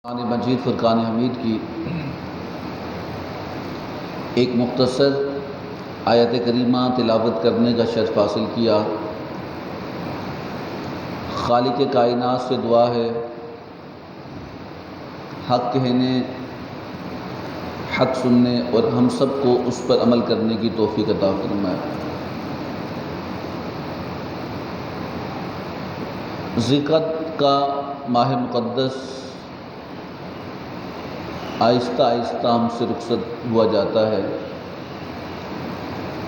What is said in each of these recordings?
قرآن مجید فرقان حمید کی ایک مختصر آیت کریمہ تلاوت کرنے کا شرف حاصل کیا۔ خالق کائنات سے دعا ہے حق کہنے، حق سننے اور ہم سب کو اس پر عمل کرنے کی توفیق عطا فرمائے۔ ذیقعدہ کا ماہ مقدس آہستہ آہستہ ہم سے رخصت ہوا جاتا ہے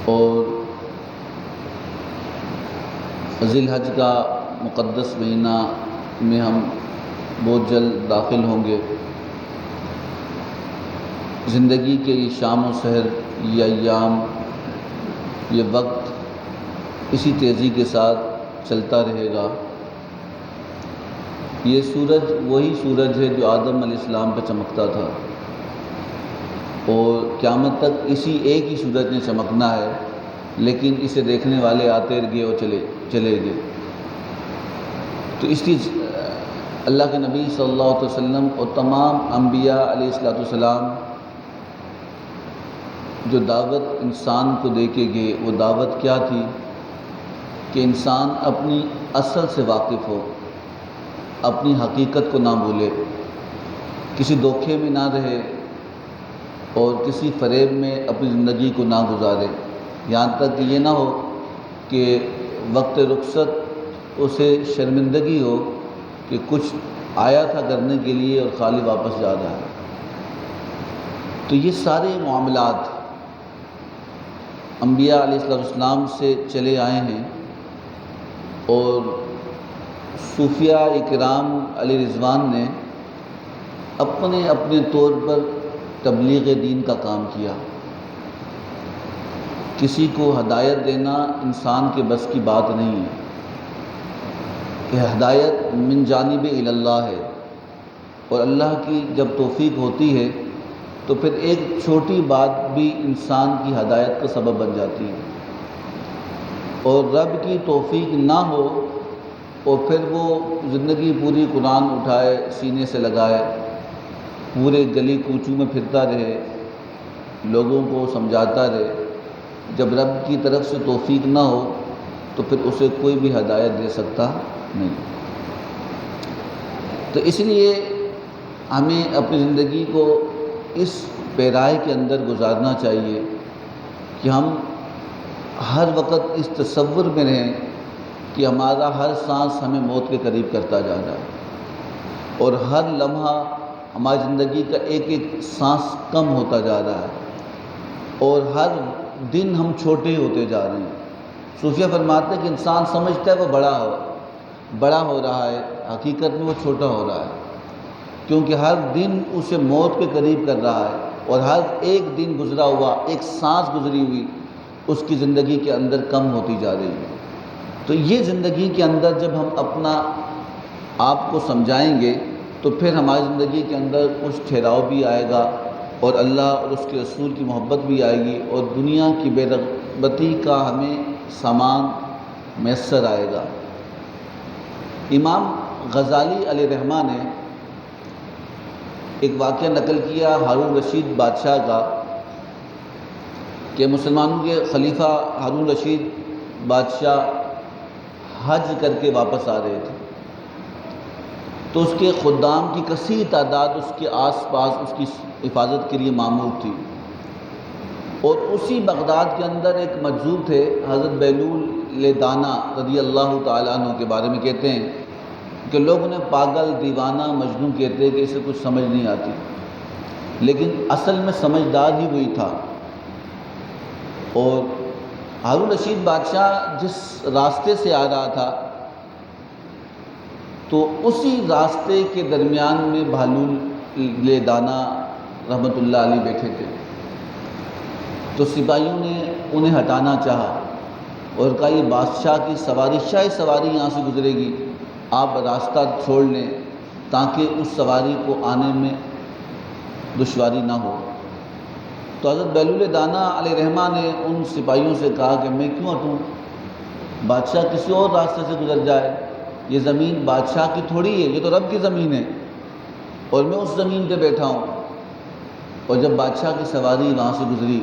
اور ذی الحج کا مقدس مہینہ میں ہم بہت جلد داخل ہوں گے۔ زندگی کے یہ شام و سحر، یہ ایام، یہ وقت اسی تیزی کے ساتھ چلتا رہے گا۔ یہ سورج وہی سورج ہے جو آدم علیہ السلام پہ چمکتا تھا اور قیامت تک اسی ایک ہی سورج نے چمکنا ہے، لیکن اسے دیکھنے والے آتے گئے اور چلے گئے۔ تو اس کی اللہ کے نبی صلی اللہ علیہ وسلم اور تمام انبیاء علیہ السلام جو دعوت انسان کو دے کے گئے، وہ دعوت کیا تھی کہ انسان اپنی اصل سے واقف ہو، اپنی حقیقت کو نہ بھولے، کسی دھوکے میں نہ رہے اور کسی فریب میں اپنی زندگی کو نہ گزارے، یہاں تک کہ یہ نہ ہو کہ وقت رخصت اسے شرمندگی ہو کہ کچھ آیا تھا کرنے کے لیے اور خالی واپس جا رہا ہے۔ تو یہ سارے معاملات انبیاء علیہ السلام سے چلے آئے ہیں اور صوفیاء اکرام علیہ رضوان نے اپنے اپنے طور پر تبلیغ دین کا کام کیا۔ کسی کو ہدایت دینا انسان کے بس کی بات نہیں ہے، کہ ہدایت من جانب اللہ ہے، اور اللہ کی جب توفیق ہوتی ہے تو پھر ایک چھوٹی بات بھی انسان کی ہدایت کا سبب بن جاتی ہے، اور رب کی توفیق نہ ہو اور پھر وہ زندگی پوری قرآن اٹھائے سینے سے لگائے، پورے گلی کوچوں میں پھرتا رہے، لوگوں کو سمجھاتا رہے، جب رب کی طرف سے توفیق نہ ہو تو پھر اسے کوئی بھی ہدایت دے سکتا نہیں۔ تو اس لیے ہمیں اپنی زندگی کو اس پیراہے کے اندر گزارنا چاہیے کہ ہم ہر وقت اس تصور میں رہیں کہ ہمارا ہر سانس ہمیں موت کے قریب کرتا جا رہا ہے، اور ہر لمحہ ہماری زندگی کا ایک ایک سانس کم ہوتا جا رہا ہے، اور ہر دن ہم چھوٹے ہوتے جا رہے ہیں۔ صوفیہ فرماتے ہیں کہ انسان سمجھتا ہے وہ بڑا ہو رہا ہے، حقیقت میں وہ چھوٹا ہو رہا ہے، کیونکہ ہر دن اسے موت کے قریب کر رہا ہے، اور ہر ایک دن گزرا ہوا، ایک سانس گزری ہوئی اس کی زندگی کے اندر کم ہوتی جا رہی ہے۔ تو یہ زندگی کے اندر جب ہم اپنا آپ کو سمجھائیں گے تو پھر ہماری زندگی کے اندر کچھ ٹھہراؤ بھی آئے گا، اور اللہ اور اس کے رسول کی محبت بھی آئے گی، اور دنیا کی بے رغبتی کا ہمیں سامان میسر آئے گا۔ امام غزالی علیہ رحمہ نے ایک واقعہ نقل کیا ہارون رشید بادشاہ کا، کہ مسلمانوں کے خلیفہ ہارون رشید بادشاہ حج کر کے واپس آ رہے تھے، تو اس کے خدام کی کثیر تعداد اس کے آس پاس اس کی حفاظت کے لیے مامور تھی، اور اسی بغداد کے اندر ایک مجذوب تھے حضرت بہلول دانا رضی اللہ تعالیٰ عنہ کے بارے میں کہتے ہیں کہ لوگ انہیں پاگل، دیوانہ، مجنون کہتے کہ اسے کچھ سمجھ نہیں آتی، لیکن اصل میں سمجھدار ہی وہی تھا۔ اور ہارون رشید بادشاہ جس راستے سے آ رہا تھا تو اسی راستے کے درمیان میں بہلول دانا رحمۃ اللہ علیہ بیٹھے تھے، تو سپاہیوں نے انہیں ہٹانا چاہا اور کہا یہ بادشاہ کی سواری، شاہی سواری یہاں سے گزرے گی، آپ راستہ چھوڑ لیں تاکہ اس سواری کو آنے میں دشواری نہ ہو۔ تو حضرت بہلول دانا علیہ رحمہ نے ان سپاہیوں سے کہا کہ میں کیوں ہٹوں، بادشاہ کسی اور راستے سے گزر جائے، یہ زمین بادشاہ کی تھوڑی ہے، یہ تو رب کی زمین ہے، اور میں اس زمین پہ بیٹھا ہوں، اور جب بادشاہ کی سواری وہاں سے گزری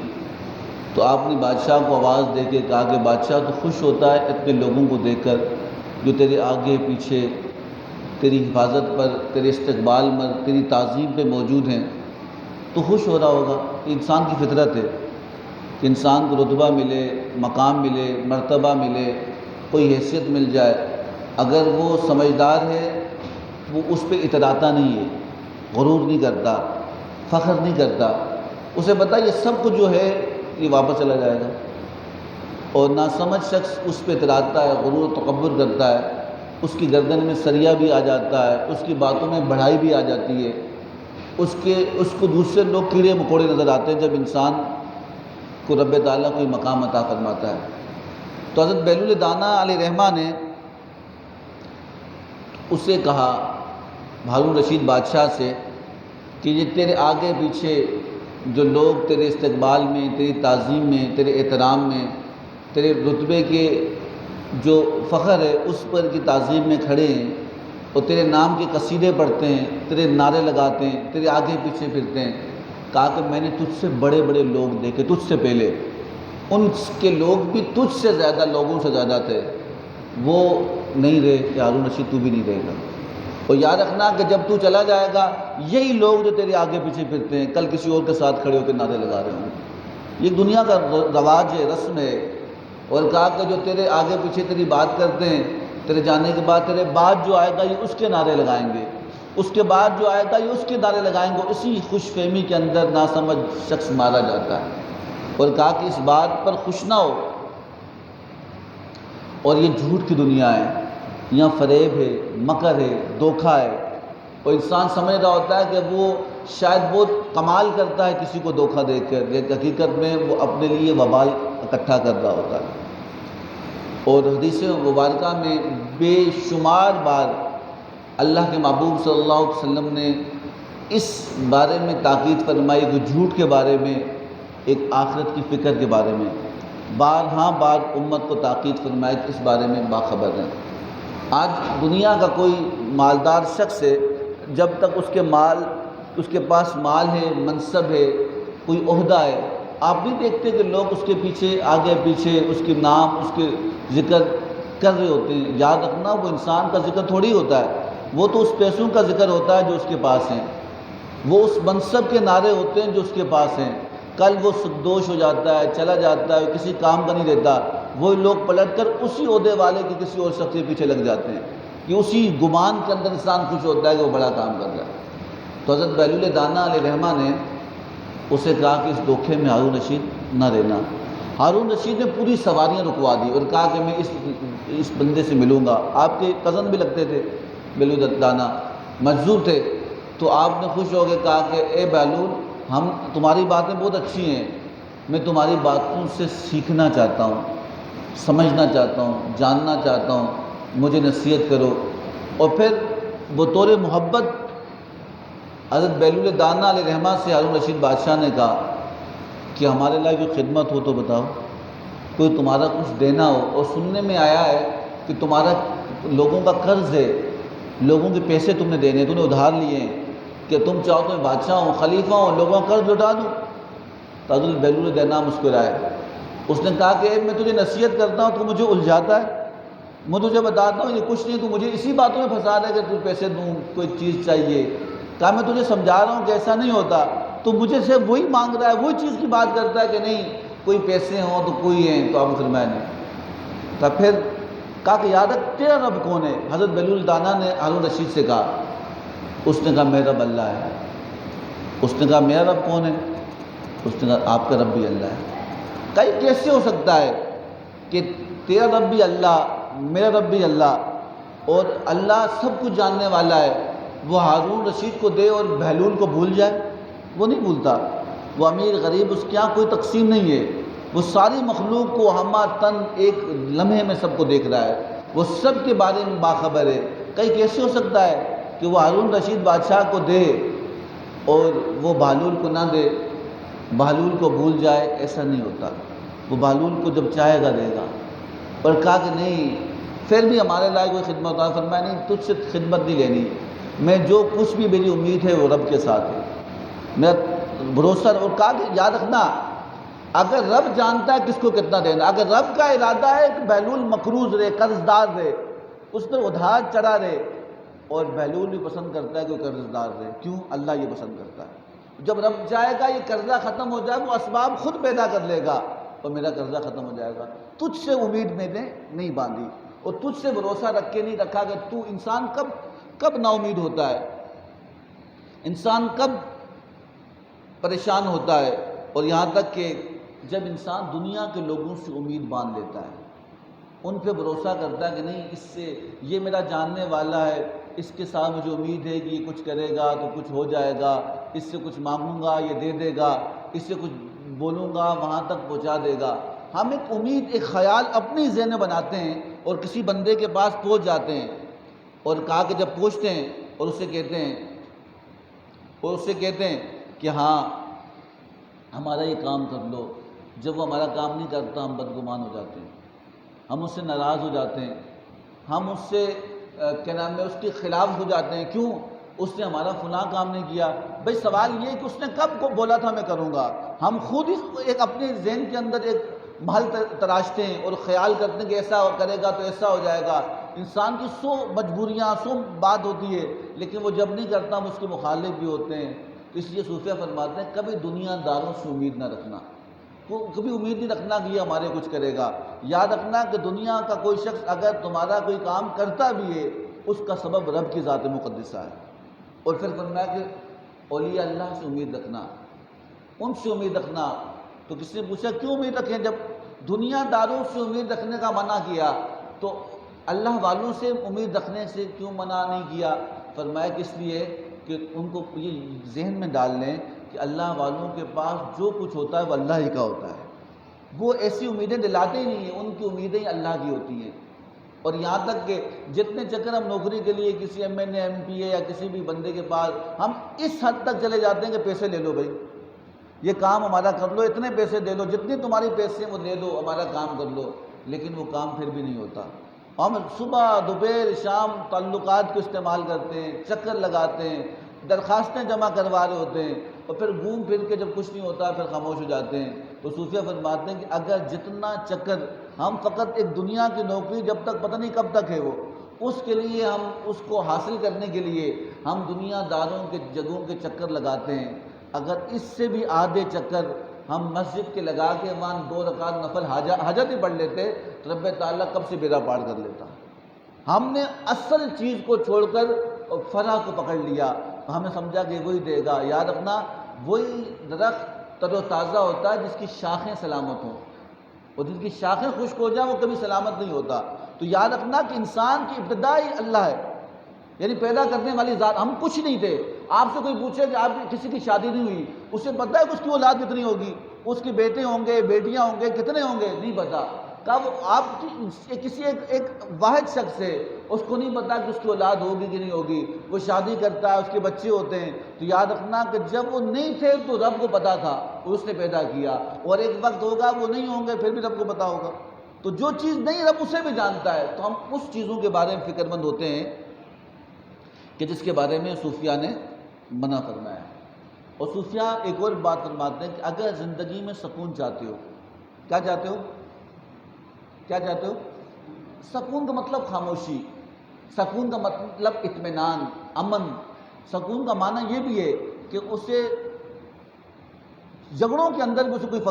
تو آپ نے بادشاہ کو آواز دے کے کہا کہ بادشاہ تو خوش ہوتا ہے اپنے لوگوں کو دیکھ کر جو تیرے آگے پیچھے تیری حفاظت پر، تیرے استقبال پر، تیری تعظیم پہ موجود ہیں، تو خوش ہو رہا ہوگا۔ کہ انسان کی فطرت ہے کہ انسان کو رتبہ ملے، مقام ملے، مرتبہ ملے، کوئی حیثیت مل جائے، اگر وہ سمجھدار ہے وہ اس پہ اتراتا نہیں ہے، غرور نہیں کرتا، فخر نہیں کرتا، اسے پتہ یہ سب کچھ جو ہے یہ واپس چلا جائے گا۔ اور ناسمجھ شخص اس پہ اتراتا ہے، غرور و تکبر کرتا ہے، اس کی گردن میں سریا بھی آ جاتا ہے، اس کی باتوں میں بڑھائی بھی آ جاتی ہے، اس کو دوسرے لوگ کیڑے مکوڑے نظر آتے ہیں جب انسان کو رب تعالیٰ کوئی مقام عطا فرماتا ہے۔ تو حضرت بہلول دانا علیہ رحمہ نے اسے کہا، ہارون رشید بادشاہ سے، کہ یہ تیرے آگے پیچھے جو لوگ تیرے استقبال میں، تیری تعظیم میں، تیرے احترام میں، تیرے رتبے کے جو فخر ہے اس پر کی تعظیم میں کھڑے ہیں، اور تیرے نام کے قصیدے پڑھتے ہیں، تیرے نعرے لگاتے ہیں، تیرے آگے پیچھے پھرتے ہیں، کہا کہ میں نے تجھ سے بڑے بڑے لوگ دیکھے تجھ سے پہلے، ان کے لوگ بھی تجھ سے زیادہ، لوگوں سے زیادہ تھے، وہ نہیں رہے کہ ہارون رشید تو بھی نہیں رہے گا۔ اور یاد رکھنا کہ جب تو چلا جائے گا یہی لوگ جو تیرے آگے پیچھے پھرتے ہیں کل کسی اور کے ساتھ کھڑے ہو کے نعرے لگا رہے ہوں گے۔ یہ دنیا کا رواج ہے، رسم ہے۔ اور کہا کہ جو تیرے آگے پیچھے تیری بات کرتے ہیں، تیرے جانے کے بعد تیرے بعد جو آئے گا یہ اس کے نعرے لگائیں گے، اس کے بعد جو آئے گا یہ اس کے نعرے لگائیں گے۔ اسی خوش فہمی کے اندر ناسمجھ شخص مارا جاتا ہے۔ اور کہا کہ اس بات پر خوش نہ ہو، اور یہ جھوٹ کی دنیا ہے، یہاں فریب ہے، مکر ہے، دھوکہ ہے، اور انسان سمجھ رہا ہوتا ہے کہ وہ شاید بہت کمال کرتا ہے کسی کو دھوکہ دے کر، لیکن حقیقت میں وہ اپنے لیے وبال اکٹھا کر رہا ہوتا ہے۔ اور حدیث مبارکہ میں بے شمار بار اللہ کے محبوب صلی اللہ علیہ وسلم نے اس بارے میں تاکید فرمائی کہ جھوٹ کے بارے میں، ایک آخرت کی فکر کے بارے میں بار امت کو تاکید فرمائی کہ اس بارے میں باخبر ہیں۔ آج دنیا کا کوئی مالدار شخص ہے، جب تک اس کے پاس مال ہے، منصب ہے، کوئی عہدہ ہے، آپ نہیں دیکھتے کہ لوگ اس کے پیچھے آگے پیچھے اس کے نام، اس کے ذکر کر رہے ہوتے ہیں۔ یاد رکھنا وہ انسان کا ذکر تھوڑی ہوتا ہے، وہ تو اس پیسوں کا ذکر ہوتا ہے جو اس کے پاس ہیں، وہ اس منصب کے نعرے ہوتے ہیں جو اس کے پاس ہیں۔ کل وہ سدوش ہو جاتا ہے، چلا جاتا ہے، کسی کام کا نہیں رہتا، وہ لوگ پلٹ کر اسی عہدے والے کے کسی اور شخص کے پیچھے لگ جاتے ہیں، کہ اسی گمان کے اندر انسان خوش ہوتا ہے کہ وہ بڑا کام کر رہا ہے۔ تو حضرت بہلول دانا علیہ رحمہ نے اسے کہا کہ اس دھوکے میں ہارون رشید نہ رہنا۔ ہارون رشید نے پوری سواریاں رکوا دی اور کہا کہ میں اس بندے سے ملوں گا۔ آپ کے کزن بھی لگتے تھے بہلول دانا، مجذوب تھے، تو آپ نے خوش ہو کے کہا کہ اے بہلول، ہم تمہاری باتیں بہت اچھی ہیں، میں تمہاری باتوں سے سیکھنا چاہتا ہوں، سمجھنا چاہتا ہوں، جاننا چاہتا ہوں، مجھے نصیحت کرو۔ اور پھر بطور محبت حضرت بہلول دانا علیہ رحمہ سے ہارون رشید بادشاہ نے کہا کہ ہمارے لیے کوئی خدمت ہو تو بتاؤ، کوئی تمہارا کچھ دینا ہو۔ اور سننے میں آیا ہے کہ تمہارا لوگوں کا قرض ہے، لوگوں کے پیسے تم نے دینے، تم نے ادھار لیے ہیں، کہ تم چاہو تو میں بادشاہ ہوں، خلیفہ ہوں، لوگوں کا قرض لٹا دوں۔ تو حضرت بہلول دانا مسکرائے، اس نے کہا کہ میں تجھے نصیحت کرتا ہوں تو مجھے الجھاتا ہے، میں تجھے بتاتا ہوں یہ کچھ نہیں، تو مجھے اسی باتوں میں پھنسا رہا ہے کہ تجھے پیسے دوں، کوئی چیز چاہیے۔ کہا میں تجھے سمجھا رہا ہوں کہ ایسا نہیں ہوتا، تو مجھے سے وہی مانگ رہا ہے، وہی چیز کی بات کرتا ہے کہ نہیں کوئی پیسے ہوں تو کوئی ہیں۔ تو آپ نے فرمایا نہیں۔ تو پھر کہا کہ یاد رکھ تیرا رب کون ہے؟ حضرت بہلول دانا نے ہارون رشید سے کہا، اس نے کہا میرا رب اللہ ہے۔ اس نے کہا میرا رب کون ہے؟ اس نے کہا آپ کا رب بھی اللہ ہے۔ کئی کیسے ہو سکتا ہے کہ تیرا رب بھی اللہ، میرا رب بھی اللہ، اور اللہ سب کچھ جاننے والا ہے، وہ ہارون رشید کو دے اور بہلول کو بھول جائے؟ وہ نہیں بھولتا، وہ امیر غریب اس کے یہاں کوئی تقسیم نہیں ہے، وہ ساری مخلوق کو ہمہ تن ایک لمحے میں سب کو دیکھ رہا ہے، وہ سب کے بارے میں باخبر ہے۔ کئی کیسے ہو سکتا ہے کہ وہ ہارون رشید بادشاہ کو دے اور وہ بہلول کو نہ دے، بہلول کو بھول جائے؟ ایسا نہیں ہوتا، وہ بہلول کو جب چاہے گا دے گا۔ اور کہا کہ نہیں پھر بھی ہمارے لائق کوئی خدمت ہوتا ہے؟ فرمایا نہیں، تجھ سے خدمت نہیں لینی، میں جو کچھ بھی میری امید ہے وہ رب کے ساتھ ہے، میرا بھروسہ۔ اور کہا کہ یاد رکھنا، اگر رب جانتا ہے کس کو کتنا دینا، اگر رب کا ارادہ ہے کہ بہلول مقروض رہے، قرض دار رہے، اس پر ادھار چڑھا رہے، اور بہلول بھی پسند کرتا ہے کہ وہ قرض دار رہے۔ کیوں؟ اللہ یہ پسند کرتا ہے۔ جب رب چاہے گا یہ قرضہ ختم ہو جائے، وہ اسباب خود پیدا کر لے گا اور میرا قرضہ ختم ہو جائے گا۔ تجھ سے امید میں نے نہیں باندھی اور تجھ سے بھروسہ رکھ کے نہیں رکھا کہ تو انسان کب نا امید ہوتا ہے، انسان کب پریشان ہوتا ہے، اور یہاں تک کہ جب انسان دنیا کے لوگوں سے امید باندھ لیتا ہے، ان پہ بھروسہ کرتا ہے کہ نہیں اس سے، یہ میرا جاننے والا ہے، اس کے ساتھ مجھے امید ہے کہ یہ کچھ کرے گا تو کچھ ہو جائے گا، اس سے کچھ مانگوں گا یہ دے دے گا، اس سے کچھ بولوں گا وہاں تک پہنچا دے گا۔ ہم ایک امید، ایک خیال اپنی ذہن میں بناتے ہیں اور کسی بندے کے پاس پہنچ جاتے ہیں، اور کہا کہ جب پہنچتے ہیں اور اسے کہتے ہیں کہ ہاں ہمارا یہ کام کر لو، جب وہ ہمارا کام نہیں کرتا ہم بدگمان ہو جاتے ہیں، ہم اس سے ناراض ہو جاتے ہیں، ہم اس سے کیا نام ہے اس کے خلاف ہو جاتے ہیں۔ کیوں؟ اس نے ہمارا فلاں کام نہیں کیا۔ بھئی سوال یہ ہے کہ اس نے کب کو بولا تھا میں کروں گا؟ ہم خود ہی ایک اپنے ذہن کے اندر ایک محل تراشتے ہیں اور خیال کرتے ہیں کہ ایسا کرے گا تو ایسا ہو جائے گا۔ انسان کی 100 مجبوریاں، 100 بات ہوتی ہے، لیکن وہ جب نہیں کرتا ہم اس کے مخالف بھی ہوتے ہیں۔ اس لیے صوفیہ فرماتے ہیں کبھی دنیا داروں سے امید نہ رکھنا، کبھی امید نہیں رکھنا کہ یہ ہمارے کچھ کرے گا۔ یاد رکھنا کہ دنیا کا کوئی شخص اگر تمہارا کوئی کام کرتا بھی ہے، اس کا سبب رب کی ذات مقدسہ ہے۔ اور پھر فرمایا کہ اولیاء اللہ سے امید رکھنا، ان سے امید رکھنا۔ تو کسی نے پوچھا کیوں امید رکھیں؟ جب دنیا داروں سے امید رکھنے کا منع کیا تو اللہ والوں سے امید رکھنے سے کیوں منع نہیں کیا؟ فرمایا کہ اس لیے کہ ان کو یہ ذہن میں ڈال لیں کہ اللہ والوں کے پاس جو کچھ ہوتا ہے وہ اللہ ہی کا ہوتا ہے، وہ ایسی امیدیں دلاتے ہی نہیں ہیں، ان کی امیدیں اللہ کی ہوتی ہیں۔ اور یہاں تک کہ جتنے چکر ہم نوکری کے لیے کسی ایم این اے، ایم پی اے یا کسی بھی بندے کے پاس، ہم اس حد تک چلے جاتے ہیں کہ پیسے لے لو بھائی، یہ کام ہمارا کر لو، اتنے پیسے دے لو، جتنے تمہاری پیسے ہیں وہ دے دو، ہمارا کام کر لو، لیکن وہ کام پھر بھی نہیں ہوتا۔ ہم صبح دوپہر شام تعلقات کو استعمال کرتے ہیں، چکر لگاتے ہیں، درخواستیں جمع کروا رہے ہوتے ہیں، اور پھر گھوم پھر کے جب کچھ نہیں ہوتا پھر خاموش ہو جاتے ہیں۔ تو صوفیہ فرماتے ہیں کہ اگر جتنا چکر ہم فقط ایک دنیا کی نوکری جب تک پتہ نہیں کب تک ہے وہ، اس کے لیے ہم اس کو حاصل کرنے کے لیے ہم دنیا داروں کے جگہوں کے چکر لگاتے ہیں، اگر اس سے بھی آدھے چکر ہم مسجد کے لگا کے وہاں 2 رکعت نفل حاجت ہی پڑھ لیتے تو رب تعالیٰ کب سے بیڑا پار کر لیتا۔ ہم نے اصل چیز کو چھوڑ کر فرع کو پکڑ لیا، ہمیں سمجھا کہ وہی دے گا۔ یاد رکھنا وہی درخت تر و تازہ ہوتا ہے جس کی شاخیں سلامت ہوں، اور جن کی شاخیں خشک ہو جائیں وہ کبھی سلامت نہیں ہوتا۔ تو یاد رکھنا کہ انسان کی ابتدا ہی اللہ ہے، یعنی پیدا کرنے والی ذات، ہم کچھ نہیں تھے۔ آپ سے کوئی پوچھے کہ آپ کی کسی کی شادی نہیں ہوئی، اسے پتہ ہے کہ اس کی اولاد کتنی ہوگی، اس کے بیٹے ہوں گے بیٹیاں ہوں گے کتنے ہوں گے، نہیں پتہ۔ کب آپ کسی ایک واحد شخص ہے، اس کو نہیں پتا کہ اس کی اولاد ہوگی کہ نہیں ہوگی، وہ شادی کرتا ہے اس کے بچے ہوتے ہیں۔ تو یاد رکھنا کہ جب وہ نہیں تھے تو رب کو پتا تھا، اس نے پیدا کیا، اور ایک وقت ہوگا وہ نہیں ہوں گے پھر بھی رب کو پتا ہوگا۔ تو جو چیز نہیں رب اسے بھی جانتا ہے، تو ہم اس چیزوں کے بارے میں فکر مند ہوتے ہیں کہ جس کے بارے میں صوفیہ نے منع فرمایا۔ اور صوفیہ ایک اور بات فرماتے ہیں کہ اگر زندگی میں سکون چاہتے ہو، کیا چاہتے ہو؟ کیا چاہتے ہو؟ سکون کا مطلب خاموشی، سکون کا مطلب اطمینان، امن۔ سکون کا معنی یہ بھی ہے کہ اسے جھگڑوں کے اندر بھی اسے کوئی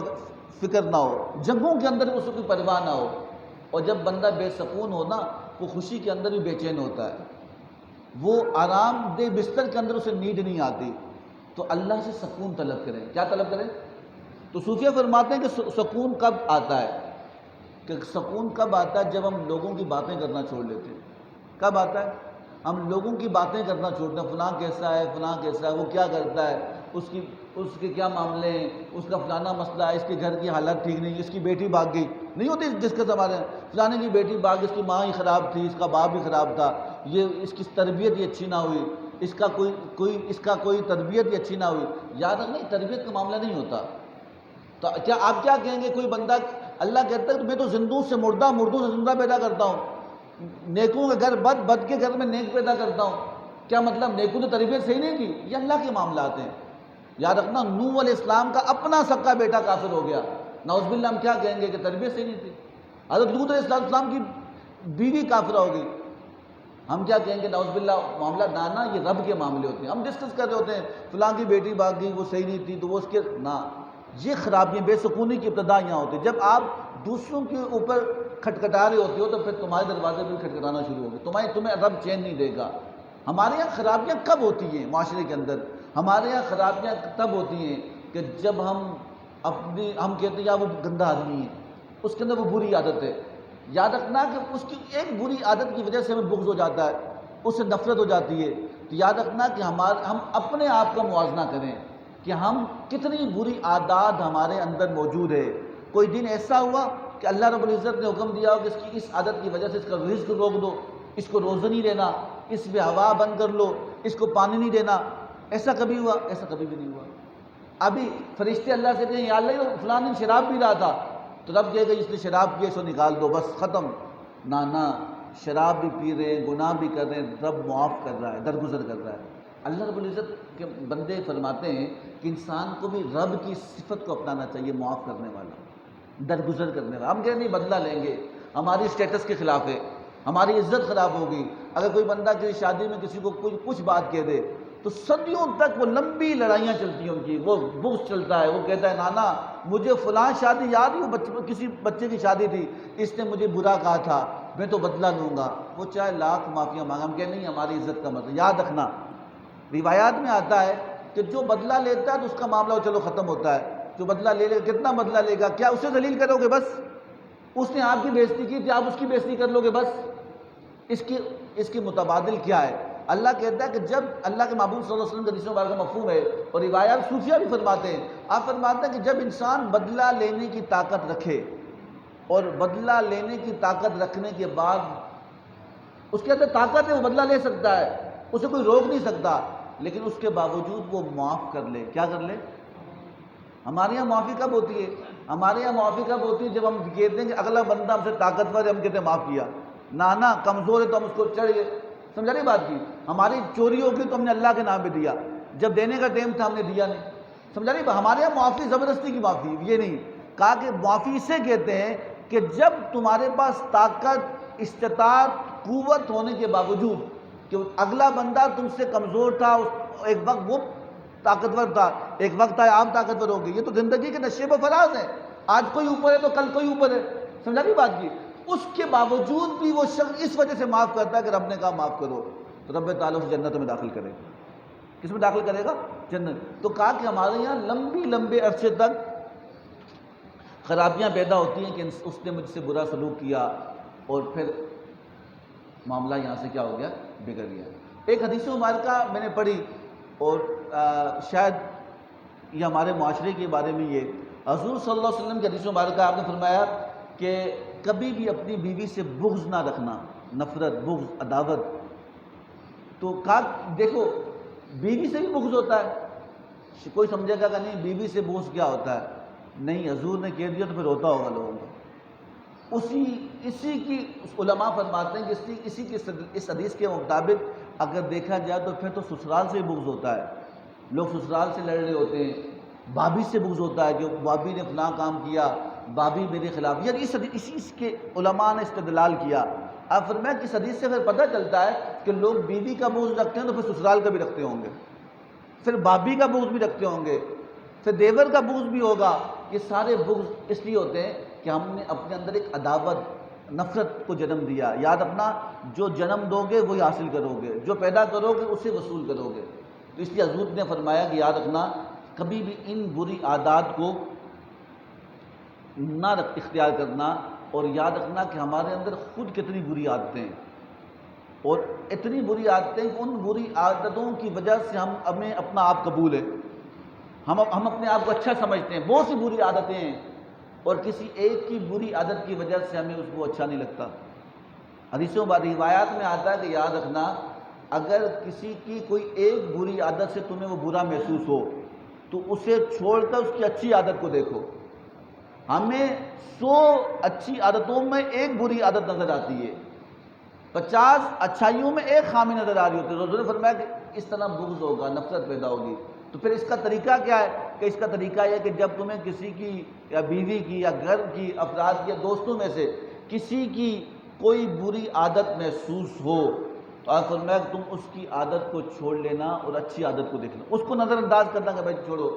فکر نہ ہو، جنگوں کے اندر بھی اسے کوئی پرواہ نہ ہو۔ اور جب بندہ بے سکون ہو نا، وہ خوشی کے اندر بھی بے چین ہوتا ہے، وہ آرام دہ بستر کے اندر اسے نیند نہیں آتی۔ تو اللہ سے سکون طلب کریں۔ کیا طلب کریں؟ تو صوفیہ فرماتے ہیں کہ سکون کب آتا ہے؟ کہ سکون کب آتا ہے؟ جب ہم لوگوں کی باتیں کرنا چھوڑ لیتے ہیں۔ کب آتا ہے؟ ہم لوگوں کی باتیں کرنا چھوڑتے ہیں، فلاں کیسا ہے، فلاں کیسا ہے، وہ کیا کرتا ہے، اس کے کیا معاملے ہیں، اس کا فلانا مسئلہ ہے، اس کے گھر کی حالت ٹھیک نہیں، اس کی بیٹی بھاگ گئی، نہیں ہوتی جس کے زمانے میں، فلانے کی بیٹی بھاگ گئی، اس کی ماں ہی خراب تھی، اس کا باپ بھی خراب تھا، اس کی تربیت ہی اچھی نہ ہوئی، اس کا کوئی تربیت ہی اچھی نہ ہوئی۔ یاد رکھنا یہ تربیت کا معاملہ نہیں ہوتا۔ تو کیا آپ کیا کہیں گے؟ کوئی بندہ، اللہ کہتا ہے کہ میں تو زندوں سے مردوں سے زندہ پیدا کرتا ہوں، نیکوں کے گھر بد کے گھر میں نیک پیدا کرتا ہوں۔ کیا مطلب نیکوں نے تربیت صحیح نہیں کی؟ یہ اللہ کے معاملات ہیں. یاد رکھنا نوح علیہ السلام کا اپنا سکا بیٹا کافر ہو گیا، نعوذ باللہ ہم کیا کہیں گے کہ تربیت صحیح نہیں تھی. حضرت لوط علیہ السلام کی بیوی کافرہ ہو گئی، ہم کیا کہیں گے نعوذ باللہ. معاملہ نانا یہ رب کے معاملے ہوتے ہیں. ہم ڈسکس کر رہے ہوتے ہیں فلاں کی بیٹی بھاگ گئی وہ صحیح نہیں تھی تو وہ اس کے نہ، یہ خرابیاں بے سکونی کی ابتدا یہاں ہوتی ہے. جب آپ دوسروں کے اوپر کھٹکھٹا رہے ہوتے ہو تو پھر تمہارے دروازے بھی کھٹکھٹانا شروع ہوگے، تمہیں رب چین نہیں دے گا. ہمارے یہاں خرابیاں کب ہوتی ہیں معاشرے کے اندر؟ ہمارے یہاں خرابیاں تب ہوتی ہیں کہ جب ہم کہتے ہیں یا وہ گندا آدمی ہے، اس کے اندر وہ بری عادت ہے. یاد رکھنا کہ اس کی ایک بری عادت کی وجہ سے ہمیں بغض ہو جاتا ہے، اس سے نفرت ہو جاتی ہے. تو یاد رکھنا کہ ہم اپنے آپ کا موازنہ کریں کہ ہم کتنی بری عادات ہمارے اندر موجود ہے. کوئی دن ایسا ہوا کہ اللہ رب العزت نے حکم دیا ہو کہ اس کی اس عادت کی وجہ سے اس کا رزق روک دو، اس کو روزہ نہیں دینا، اس پہ ہوا بند کر لو، اس کو پانی نہیں دینا. ایسا کبھی ہوا؟ ایسا کبھی بھی نہیں ہوا. ابھی فرشتے اللہ سے کہیں یا اللہ یہ فلاں دن شراب پی رہا تھا، تو رب کہے گا جس نے شراب پی اس کو نکال دو، بس ختم. نہ شراب بھی پی رہے ہیں، گناہ بھی کر رہے ہیں، رب معاف کر رہا ہے، درگزر کر رہا ہے. اللہ رب العزت کے بندے فرماتے ہیں کہ انسان کو بھی رب کی صفت کو اپنانا چاہیے، معاف کرنے والا، درگزر کرنے والا. ہم کہیں نہیں بدلہ لیں گے، ہماری اسٹیٹس کے خلاف ہے، ہماری عزت خراب ہوگی. اگر کوئی بندہ کسی شادی میں کسی کو کچھ بات کہہ دے تو صدیوں تک وہ لمبی لڑائیاں چلتی ہیں ان کی، وہ بغض چلتا ہے. وہ کہتا ہے نانا مجھے فلاں شادی یاد ہی، وہ کسی بچے کی شادی تھی، اس نے مجھے برا کہا تھا، میں تو بدلہ لوں گا. وہ چاہے لاکھ معافیاں مانگا، ہم کہیں نہیں ہماری عزت کا مطلب. یاد رکھنا روایات میں آتا ہے کہ جو بدلہ لیتا ہے تو اس کا معاملہ چلو ختم ہوتا ہے. جو بدلہ لے لے، کتنا بدلہ لے گا؟ کیا اسے ذلیل کرو گے بس؟ اس نے آپ کی بےزتی کی تھی، آپ اس کی بےزتی کر لو گے بس؟ اس کی متبادل کیا ہے؟ اللہ کہتا ہے کہ جب اللہ کے محبوب صلی اللہ علیہ وسلم کے حدیث مبارکہ مفہوم ہے اور روایات صوفیہ بھی فرماتے ہیں، آپ فرماتے ہیں کہ جب انسان بدلہ لینے کی طاقت رکھے اور بدلہ لینے کی طاقت رکھنے کے بعد اس کے اندر طاقت ہے، وہ بدلہ لے سکتا ہے، اسے کوئی روک نہیں سکتا، لیکن اس کے باوجود وہ معاف کر لے. کیا کر لے؟ ہمارے یہاں معافی کب ہوتی ہے؟ ہمارے یہاں معافی کب ہوتی ہے؟ جب ہم کہتے ہیں کہ اگلا بندہ ہم سے طاقتور ہے، ہم کہتے ہیں معاف کیا. نانا کمزور ہے تو ہم اس کو چڑھ گئے. سمجھا نہیں بات کی؟ ہماری چوری ہو گئی تو ہم نے اللہ کے نام پہ دیا، جب دینے کا ٹائم تھا ہم نے دیا نہیں. سمجھا نہیں؟ ہمارے یہاں معافی زبردستی کی معافی یہ نہیں کہا کہ معافی اسے کہتے ہیں کہ جب تمہارے پاس طاقت، استطاعت، قوت ہونے کے باوجود کہ اگلا بندہ تم سے کمزور تھا، ایک وقت وہ طاقتور تھا، ایک وقت آیا آپ طاقتور ہو گئے. یہ تو زندگی کے نشیب و فراز ہے، آج کوئی اوپر ہے تو کل کوئی اوپر ہے. سمجھا نہیں بات کی؟ اس کے باوجود بھی وہ شخص اس وجہ سے معاف کرتا ہے کہ رب نے کہا معاف کرو، تو رب تعالیٰ اسے جنت میں داخل کرے گا. کس میں داخل کرے گا؟ جنت. تو کہا کہ ہمارے یہاں لمبے عرصے تک خرابیاں پیدا ہوتی ہیں کہ اس نے مجھ سے برا سلوک کیا اور پھر معاملہ یہاں سے کیا ہو گیا؟ بگڑ گیا. ایک حدیث مبارکہ میں نے پڑھی اور شاید یہ ہمارے معاشرے کے بارے میں، یہ حضور صلی اللہ علیہ وسلم کی حدیث مبارکہ آپ نے فرمایا کہ کبھی بھی اپنی بیوی سے بغض نہ رکھنا، نفرت، بغض، عداوت. تو کہا دیکھو بیوی سے بھی بغض ہوتا ہے. کوئی سمجھے گا کہ نہیں بیوی سے بغض کیا ہوتا ہے؟ نہیں، حضور نے کہہ دیا تو پھر ہوتا ہوگا لوگوں کو. اسی کی علماء فرماتے ہیں کہ اسی کی اس حدیث کے مطابق اگر دیکھا جائے تو پھر تو سسرال سے بغض ہوتا ہے. لوگ سسرال سے لڑ رہے ہوتے ہیں، بھابھی سے بغض ہوتا ہے کہ بھابھی نے فلاں کام کیا، بھابھی میرے خلاف. یعنی اس کے علماء نے استدلال کیا. اب فرمایا کہ اس حدیث سے پھر پتہ چلتا ہے کہ لوگ بیوی کا بغض رکھتے ہیں تو پھر سسرال کا بھی رکھتے ہوں گے، پھر بھابھی کا بغض بھی رکھتے ہوں گے، پھر دیور کا بغض بھی ہوگا. یہ سارے بغض اس لیے ہوتے ہیں کہ ہم نے اپنے اندر ایک عداوت، نفرت کو جنم دیا. یاد اپنا جو جنم دو گے وہی حاصل کرو گے، جو پیدا کرو گے اسے وصول کرو گے. تو اس لیے حضور نے فرمایا کہ یاد رکھنا کبھی بھی ان بری عادات کو نہ اختیار کرنا، اور یاد رکھنا کہ ہمارے اندر خود کتنی بری عادتیں ہیں، اور اتنی بری عادتیں کہ ان بری عادتوں کی وجہ سے ہمیں اپنا آپ قبول ہے، ہم اپنے آپ کو اچھا سمجھتے ہیں. بہت سی بری عادتیں ہیں اور کسی ایک کی بری عادت کی وجہ سے ہمیں اس کو اچھا نہیں لگتا. حدیثوں روایات میں آتا ہے کہ یاد رکھنا اگر کسی کی کوئی ایک بری عادت سے تمہیں وہ برا محسوس ہو تو اسے چھوڑ کر اس کی اچھی عادت کو دیکھو. ہمیں 100 اچھی عادتوں میں ایک بری عادت نظر آتی ہے. 50 اچھائیوں میں ایک خامی نظر آ رہی ہوتی ہے. حضور نے فرمایا کہ اس طرح بغض ہوگا، نفرت پیدا ہوگی. تو پھر اس کا طریقہ کیا ہے؟ کہ اس کا طریقہ یہ ہے کہ جب تمہیں کسی کی یا بیوی کی یا گھر کی افراد کی یا دوستوں میں سے کسی کی کوئی بری عادت محسوس ہو تو آپ فرمایا کہ تم اس کی عادت کو چھوڑ لینا اور اچھی عادت کو دیکھنا. اس کو نظر انداز کرنا کہ بھائی چھوڑو،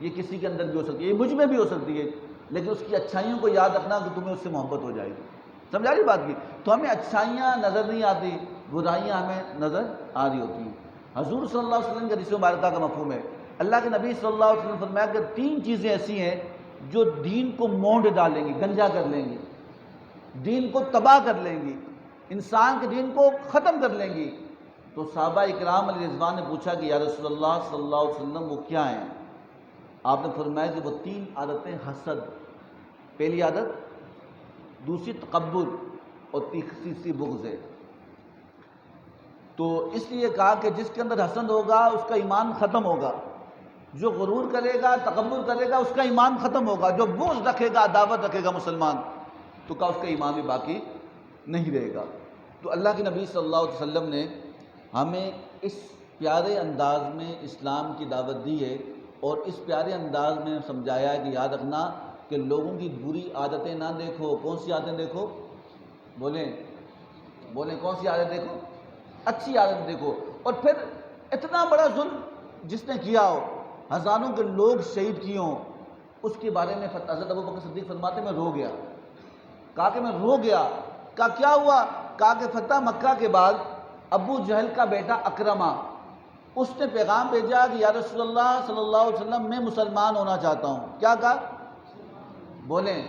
یہ کسی کے اندر بھی ہو سکتی ہے، یہ مجھ میں بھی ہو سکتی ہے، لیکن اس کی اچھائیوں کو یاد رکھنا کہ تمہیں اس سے محبت ہو جائے گی. سمجھا رہی بات کی؟ تو ہمیں اچھائیاں نظر نہیں آتی، برائیاں ہمیں نظر آ رہی ہوتی ہیں. حضور صلی اللہ علیہ وسلم کے حدیث مبارکہ کا مفہوم ہے. اللہ کے نبی صلی اللہ علیہ وسلم نے فرمایا کہ 3 چیزیں ایسی ہیں جو دین کو مونڈ ڈالیں گی، گنجا کر لیں گی، دین کو تباہ کر لیں گی، انسان کے دین کو ختم کر لیں گی. تو صحابہ اکرام علیہ رضوان نے پوچھا کہ یا رسول اللہ صلی اللہ علیہ وسلم وہ کیا ہیں؟ آپ نے فرمایا کہ وہ 3 عادتیں حسد، پہلی عادت، دوسری تکبر اور تیسری بغض ہے. تو اس لیے کہا کہ جس کے اندر حسد ہوگا اس کا ایمان ختم ہوگا، جو غرور کرے گا، تکبر کرے گا، اس کا ایمان ختم ہوگا، جو بغض رکھے گا، عداوت رکھے گا مسلمان، تو کہا اس کا ایمان بھی باقی نہیں رہے گا. تو اللہ کے نبی صلی اللہ علیہ وسلم نے ہمیں اس پیارے انداز میں اسلام کی دعوت دی ہے اور اس پیارے انداز میں سمجھایا ہے کہ یاد رکھنا کہ لوگوں کی بری عادتیں نہ دیکھو. کون سی عادتیں دیکھو؟ بولیں کون سی عادت دیکھو؟ اچھی عادت دیکھو. اور پھر اتنا بڑا ظلم جس نے کیا ہو، ہزاروں کے لوگ شہید کیے ہوں، اس کے بارے میں حضرت ابوبکر صدیق فرماتے میں رو گیا. کہا کہ میں رو گیا. کہا کیا ہوا؟ کہا کہ فتح مکہ کے بعد ابو جہل کا بیٹا اکرمہ، اس نے پیغام بھیجا کہ یا رسول اللہ صلی اللہ علیہ وسلم میں مسلمان ہونا چاہتا ہوں. کیا کہا؟ بولیں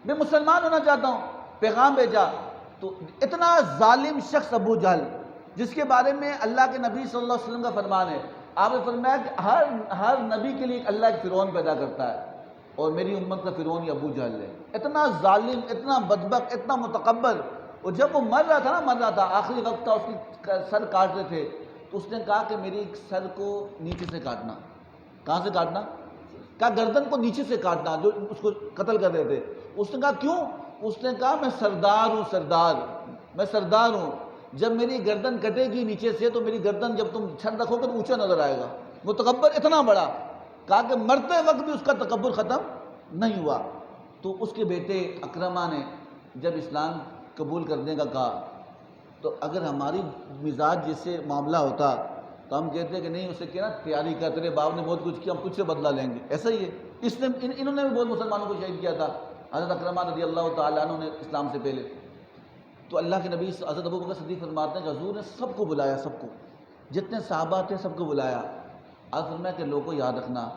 میں مسلمان ہونا چاہتا ہوں. پیغام بھیجا. تو اتنا ظالم شخص ابو جہل، جس کے بارے میں اللہ کے نبی صلی اللہ علیہ وسلم کا فرمان ہے، آپ نے فرمایا کہ ہر نبی کے لیے اللہ ایک فرعون پیدا کرتا ہے اور میری امت کا فرعون یہ ابو جہل ہے. اتنا ظالم، اتنا بدبخت، اتنا متکبر. اور جب وہ مر رہا تھا، آخری وقت تھا، اس کی سر کاٹ رہے تھے، تو اس نے کہا کہ میری سر کو نیچے سے کاٹنا. کہاں سے کاٹنا؟ کہا گردن کو نیچے سے کاٹنا، جو اس کو قتل کر رہے تھے. اس نے کہا کیوں؟ اس نے کہا میں سردار ہوں، جب میری گردن کٹے گی نیچے سے تو میری گردن جب تم چھن رکھو گے تو اونچا نظر آئے گا. وہ تکبر اتنا بڑا. کہا کہ مرتے وقت بھی اس کا تکبر ختم نہیں ہوا. تو اس کے بیٹے اکرمہ نے جب اسلام قبول کرنے کا کہا تو اگر ہماری مزاج جس سے معاملہ ہوتا تو ہم کہتے کہ نہیں، اسے کہنا تیاری کر، تیرے باپ نے بہت کچھ کیا، ہم کچھ سے بدلہ لیں گے. ایسا ہی ہے. انہوں نے بھی بہت مسلمانوں کو شہید کیا تھا، حضرت اکرمہ رضی اللہ تعالیٰ عنہ نے اسلام سے پہلے. تو اللہ کے نبی حضرت ابوبکر صدیق فرماتے ہیں کہ حضور نے سب کو بلایا، سب کو، جتنے صحابہ تھے سب کو بلایا. آپ فرمایا کہ لوگوں کو یاد رکھنا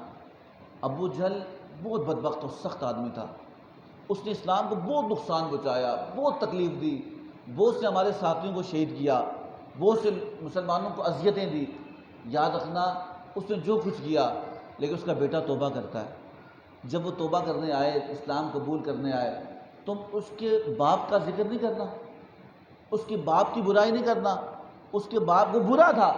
ابو جہل بہت بدبخت اور سخت آدمی تھا. اس نے اسلام کو بہت نقصان پہنچایا، بہت تکلیف دی، بہت سے ہمارے ساتھیوں کو شہید کیا، بہت سے مسلمانوں کو اذیتیں دی. یاد رکھنا اس نے جو کچھ کیا، لیکن اس کا بیٹا توبہ کرتا ہے. جب وہ توبہ کرنے آئے، اسلام قبول کرنے آئے، تم اس کے باپ کا ذکر نہیں کرنا، اس کے باپ کی برائی نہیں کرنا. اس کے باپ وہ برا تھا،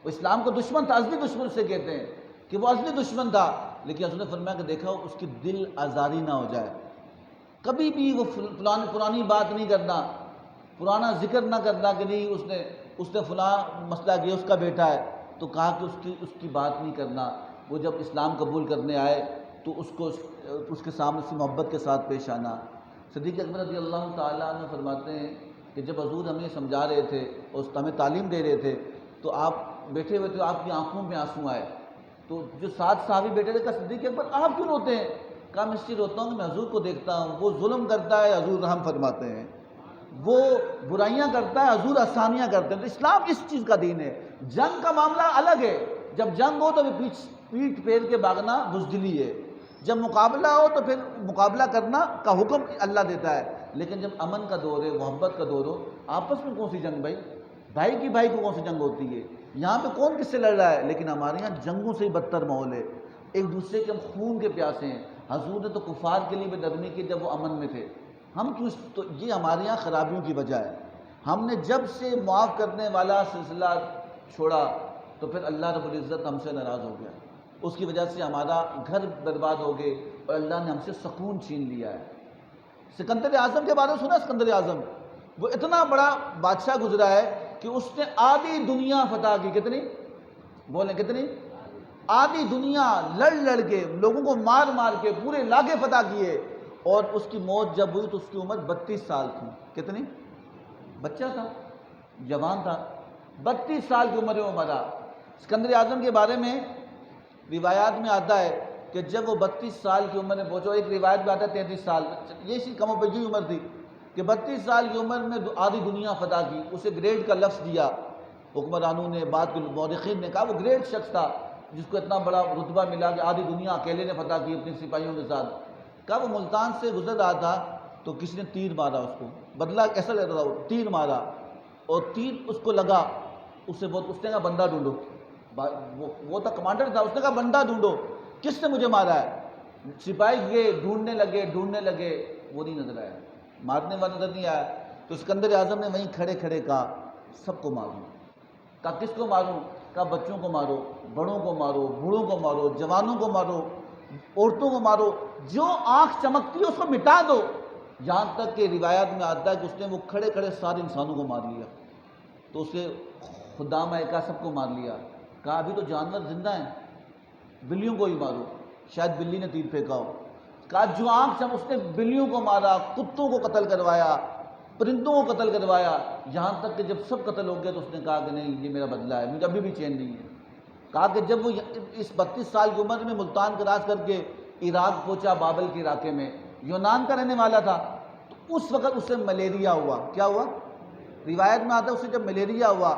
وہ اسلام کا دشمن تھا، اصلی دشمن سے کہتے ہیں کہ وہ اصلی دشمن تھا. لیکن حضور نے فرمایا کہ دیکھا اس کی دل آزاری نہ ہو جائے، کبھی بھی وہ پرانی بات نہیں کرنا، پرانا ذکر نہ کرنا کہ نہیں اس نے فلاں مسئلہ کیا، اس کا بیٹا ہے. تو کہا کہ اس کی بات نہیں کرنا. وہ جب اسلام قبول کرنے آئے تو اس کے سامنے سے محبت کے ساتھ پیش آنا. صدیق اکبر رضی اللہ تعالیٰ عنہ فرماتے ہیں کہ جب حضور ہمیں سمجھا رہے تھے اور ہمیں تعلیم دے رہے تھے تو آپ بیٹھے ہوئے تھے، آپ کی آنکھوں میں آنسو آئے. تو جو 7 صحابی بیٹھے تھے، کہا صدیق اکبر آپ کیوں روتے ہیں؟ کہا میں اس لیے روتا ہوں کہ میں حضور کو دیکھتا ہوں، وہ ظلم کرتا ہے، حضور رحم فرماتے ہیں، وہ برائیاں کرتا ہے، حضور آسانیاں کرتے ہیں. تو اسلام اس چیز کا دین ہے. جنگ کا معاملہ الگ ہے، جب جنگ ہو تو پیٹھ پھیر کے بھاگنا بزدلی ہے، جب مقابلہ ہو تو پھر مقابلہ کرنا کا حکم اللہ دیتا ہے. لیکن جب امن کا دور ہے، محبت کا دور ہو، آپس میں کون سی جنگ بھائی کی بھائی کو کون سی جنگ ہوتی ہے؟ یہاں پہ کون کس سے لڑ رہا ہے؟ لیکن ہمارے یہاں جنگوں سے ہی بدتر ماحول ہے، ایک دوسرے کے ہم خون کے پیاسے ہیں. حضور نے تو کفار کے لیے بھی نرمی کی جب وہ امن میں تھے. ہم کیوں؟ تو یہ ہمارے یہاں خرابیوں کی وجہ ہے. ہم نے جب سے معاف کرنے والا سلسلہ چھوڑا تو پھر اللہ رب العزت ہم سے ناراض ہو گیا. اس کی وجہ سے ہمارا گھر برباد ہو گئے اور اللہ نے ہم سے سکون چھین لیا ہے. سکندر اعظم کے بارے میں سنا؟ سکندر اعظم وہ اتنا بڑا بادشاہ گزرا ہے کہ اس نے آدھی دنیا فتح کی. کتنی بولیں کتنی؟ آدھی دنیا لڑ لڑ کے لوگوں کو مار مار کے پورے علاقے فتح کیے. اور اس کی موت جب ہوئی تو اس کی عمر 32 سال تھی. کتنی؟ بچہ تھا، جوان تھا، 32 سال کی عمر میں وہ مرا. اسکندر اعظم کے بارے میں روایات میں آتا ہے کہ جب وہ 32 سال کی عمر میں پہنچا، ایک روایت میں آتا ہے 33 سال، یہ اسی کم و بیشی عمر تھی کہ 32 سال کی عمر میں آدھی دنیا فتح کی. اسے گریٹ کا لفظ دیا حکمرانوں نے، بعد کے مورخین نے کہا وہ گریٹ شخص تھا جس کو اتنا بڑا رتبہ ملا کہ آدھی دنیا اکیلے نے فتح کی اپنے سپاہیوں کے ساتھ. کہا وہ ملتان سے گزر رہا تھا تو کسی نے تیر مارا اس کو، بدلہ ایسا لگ رہا، تیر مارا اور تیر اس کو لگا. اس نے کہا بندہ ڈھونڈو. وہ تھا کمانڈر تھا، اس نے کہا بندہ ڈھونڈو، کس نے مجھے مارا ہے؟ سپاہی گئے ڈھونڈنے لگے، وہ نہیں نظر آیا، مارنے والا نظر نہیں آیا. تو اسکندر اعظم نے وہیں کھڑے کھڑے کہا سب کو ماروں. کہا کس کو ماروں؟ کہا بچوں کو مارو، بڑوں کو مارو، بوڑھوں کو مارو، جوانوں کو مارو، عورتوں کو مارو، جو آنکھ چمکتی ہے اس کو مٹا دو. یہاں تک کہ روایات میں آتا ہے کہ اس نے وہ کھڑے کھڑے سارے انسانوں کو مار لیا. تو اسے خدام ہے کہا سب کو مار لیا. کہا ابھی تو جانور زندہ ہیں، بلیوں کو ہی مارو، شاید بلی نے تیر پھینکا ہو. کہا جو آنکھ اس نے بلیوں کو مارا، کتوں کو قتل کروایا، پرندوں کو قتل کروایا. یہاں تک کہ جب سب قتل ہو گئے تو اس نے کہا کہ نہیں یہ میرا بدلہ ہے، مجھے ابھی بھی چین نہیں ہے. کہا کہ جب وہ اس 32 سال کی عمر میں ملتان کراس کر کے عراق پہنچا، بابل کے علاقے میں، یونان کا رہنے والا تھا، تو اس وقت اسے ملیریا ہوا. کیا ہوا؟ روایت میں آتا ہے اسے جب ملیریا ہوا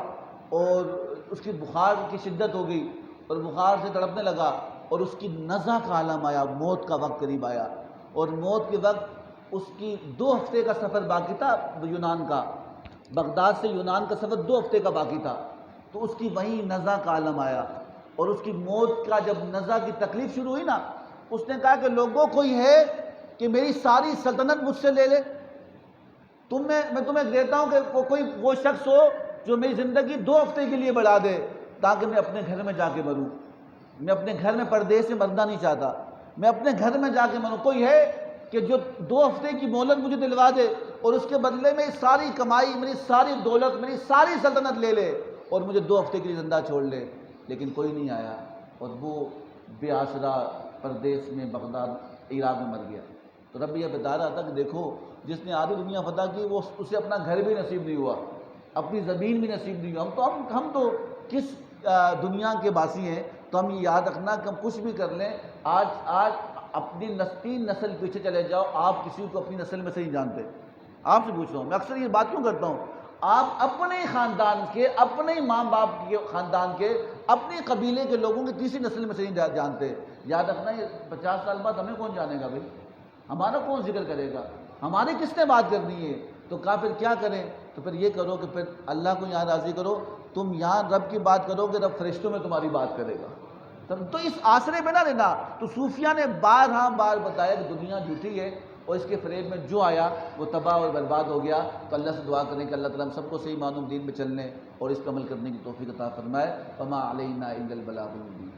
اور اس کی بخار کی شدت ہو گئی اور بخار سے تڑپنے لگا اور اس کی نزع کا عالم آیا، موت کا وقت قریب آیا. اور موت کے وقت اس کی 2 ہفتے کا سفر باقی تھا یونان کا، بغداد سے یونان کا سفر 2 ہفتے کا باقی تھا. تو اس کی وہیں نزع کا عالم آیا اور اس کی موت کا جب نزع کی تکلیف شروع ہوئی نا، اس نے کہا کہ لوگوں کوئی ہے کہ میری ساری سلطنت مجھ سے لے لے. میں تمہیں دیتا ہوں کہ کوئی وہ شخص ہو جو میری زندگی 2 ہفتے کے لیے بڑھا دے تاکہ میں اپنے گھر میں جا کے مروں. میں اپنے گھر میں پردیس سے مرنا نہیں چاہتا، میں اپنے گھر میں جا کے مروں. کوئی ہے کہ جو 2 ہفتے کی مہلت مجھے دلوا دے اور اس کے بدلے میں ساری کمائی، میری ساری دولت، میری ساری سلطنت لے لے اور مجھے 2 ہفتے کے لیے زندہ چھوڑ لے. لیکن کوئی نہیں آیا اور وہ بے آسرا پردیس میں بغداد عراق میں مر گیا. تو رب یہ بتا رہا تھا کہ دیکھو جس نے آدھی دنیا فتح کی وہ اسے اپنا گھر بھی نصیب نہیں ہوا، اپنی زمین بھی نصیب نہیں ہوا. ہم تو کس دنیا کے باسی ہیں. تو ہم یہ یاد رکھنا کہ ہم کچھ بھی کر لیں، آج اپنی 3 نسل پیچھے چلے جاؤ، آپ کسی کو اپنی نسل میں سے نہیں جانتے. آپ سے پوچھ رہا ہوں، میں اکثر یہ بات کیوں کرتا ہوں، آپ اپنے خاندان کے، اپنے ماں باپ کے خاندان کے، اپنے قبیلے کے لوگوں کی تیسری نسل میں سے نہیں جانتے. یاد رکھنا یہ 50 سال بعد ہمیں کون جانے گا بھائی، ہمارا کون ذکر کرے گا، ہماری کس نے بات کرنی ہے. تو کہا پھر کیا کریں؟ تو پھر یہ کرو کہ پھر اللہ کو یہاں راضی کرو. تم یہاں رب کی بات کرو گے، رب فرشتوں میں تمہاری بات کرے گا. تو اس آسرے پہ نہ لینا. تو صوفیہ نے بار بتایا کہ دنیا جھوٹی ہے اور اس کے فریب میں جو آیا وہ تباہ اور برباد ہو گیا. تو اللہ سے دعا کریں کہ اللہ تعالیٰ ہم سب کو صحیح معلوم دین پہ چلنے اور اس پر عمل کرنے کی توفیق عطا فرمائے. وما علینا الا البلاغ المبین.